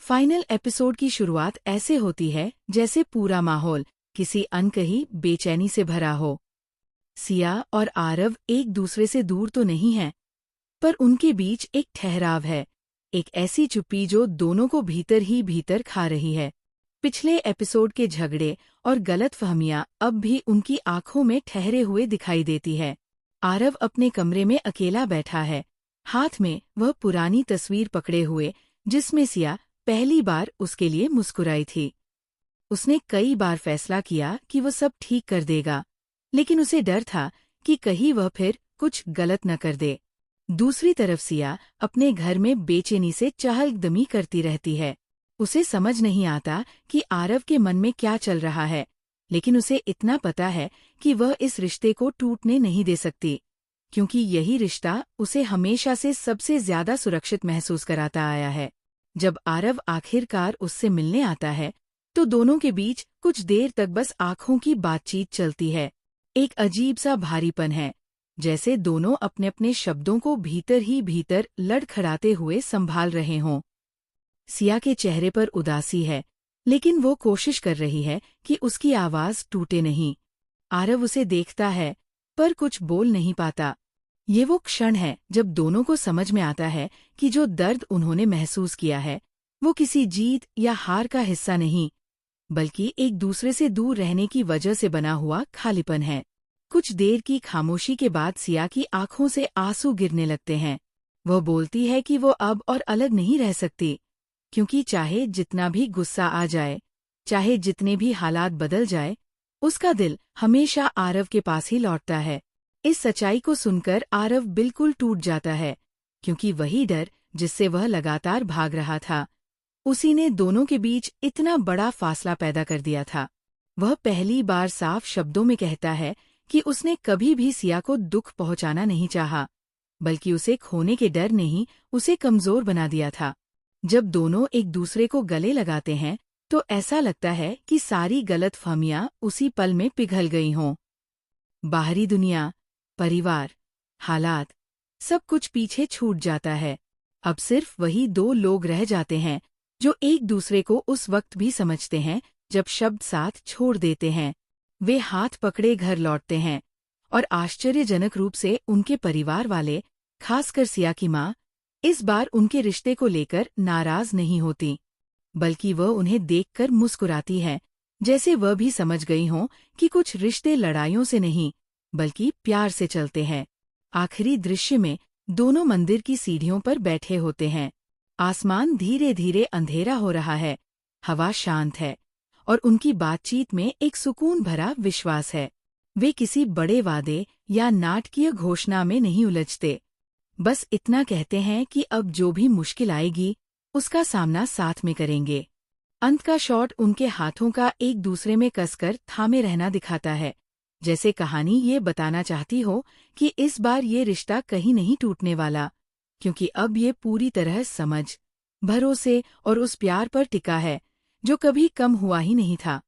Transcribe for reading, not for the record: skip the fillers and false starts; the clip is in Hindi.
फाइनल एपिसोड की शुरुआत ऐसे होती है जैसे पूरा माहौल किसी अनकही बेचैनी से भरा हो। सिया और आरव एक दूसरे से दूर तो नहीं हैं, पर उनके बीच एक ठहराव है, एक ऐसी चुप्पी जो दोनों को भीतर ही भीतर खा रही है। पिछले एपिसोड के झगड़े और गलतफहमियां अब भी उनकी आंखों में ठहरे हुए दिखाई देती है। आरव अपने कमरे में अकेला बैठा है, हाथ में वह पुरानी तस्वीर पकड़े हुए जिसमें सिया पहली बार उसके लिए मुस्कुराई थी। उसने कई बार फैसला किया कि वह सब ठीक कर देगा, लेकिन उसे डर था कि कहीं वह फिर कुछ गलत न कर दे। दूसरी तरफ सिया अपने घर में बेचैनी से चहलकदमी करती रहती है। उसे समझ नहीं आता कि आरव के मन में क्या चल रहा है, लेकिन उसे इतना पता है कि वह इस रिश्ते को टूटने नहीं दे सकती, क्योंकि यही रिश्ता उसे हमेशा से सबसे ज्यादा सुरक्षित महसूस कराता आया है। जब आरव आखिरकार उससे मिलने आता है, तो दोनों के बीच कुछ देर तक बस आंखों की बातचीत चलती है। एक अजीब सा भारीपन है, जैसे दोनों अपने अपने शब्दों को भीतर ही भीतर लड़खड़ाते हुए संभाल रहे हों। सिया के चेहरे पर उदासी है, लेकिन वो कोशिश कर रही है कि उसकी आवाज टूटे नहीं। आरव उसे देखता है, पर कुछ बोल नहीं पाता। ये वो क्षण है जब दोनों को समझ में आता है कि जो दर्द उन्होंने महसूस किया है, वो किसी जीत या हार का हिस्सा नहीं, बल्कि एक दूसरे से दूर रहने की वजह से बना हुआ खालीपन है। कुछ देर की खामोशी के बाद सिया की आंखों से आंसू गिरने लगते हैं। वह बोलती है कि वो अब और अलग नहीं रह सकती, क्योंकि चाहे जितना भी गुस्सा आ जाए, चाहे जितने भी हालात बदल जाए, उसका दिल हमेशा आरव के पास ही लौटता है। इस सच्चाई को सुनकर आरव बिल्कुल टूट जाता है, क्योंकि वही डर जिससे वह लगातार भाग रहा था, उसी ने दोनों के बीच इतना बड़ा फासला पैदा कर दिया था। वह पहली बार साफ शब्दों में कहता है कि उसने कभी भी सिया को दुख पहुंचाना नहीं चाहा, बल्कि उसे खोने के डर ने ही उसे कमजोर बना दिया था। जब दोनों एक दूसरे को गले लगाते हैं, तो ऐसा लगता है कि सारी गलतफहमियां उसी पल में पिघल गई हों। बाहरी दुनिया, परिवार, हालात, सब कुछ पीछे छूट जाता है। अब सिर्फ वही दो लोग रह जाते हैं जो एक दूसरे को उस वक्त भी समझते हैं जब शब्द साथ छोड़ देते हैं। वे हाथ पकड़े घर लौटते हैं, और आश्चर्यजनक रूप से उनके परिवार वाले, खासकर सिया की माँ, इस बार उनके रिश्ते को लेकर नाराज नहीं होती, बल्कि वह उन्हें देखकर मुस्कुराती है, जैसे वह भी समझ गई हों कि कुछ रिश्ते लड़ाइयों से नहीं, बल्कि प्यार से चलते हैं। आखिरी दृश्य में दोनों मंदिर की सीढ़ियों पर बैठे होते हैं। आसमान धीरे धीरे अंधेरा हो रहा है, हवा शांत है, और उनकी बातचीत में एक सुकून भरा विश्वास है। वे किसी बड़े वादे या नाटकीय घोषणा में नहीं उलझते, बस इतना कहते हैं कि अब जो भी मुश्किल आएगी, उसका सामना साथ में करेंगे। अंत का शॉट उनके हाथों का एक दूसरे में कसकर थामे रहना दिखाता है, जैसे कहानी ये बताना चाहती हो कि इस बार ये रिश्ता कहीं नहीं टूटने वाला, क्योंकि अब ये पूरी तरह समझ, भरोसे और उस प्यार पर टिका है जो कभी कम हुआ ही नहीं था।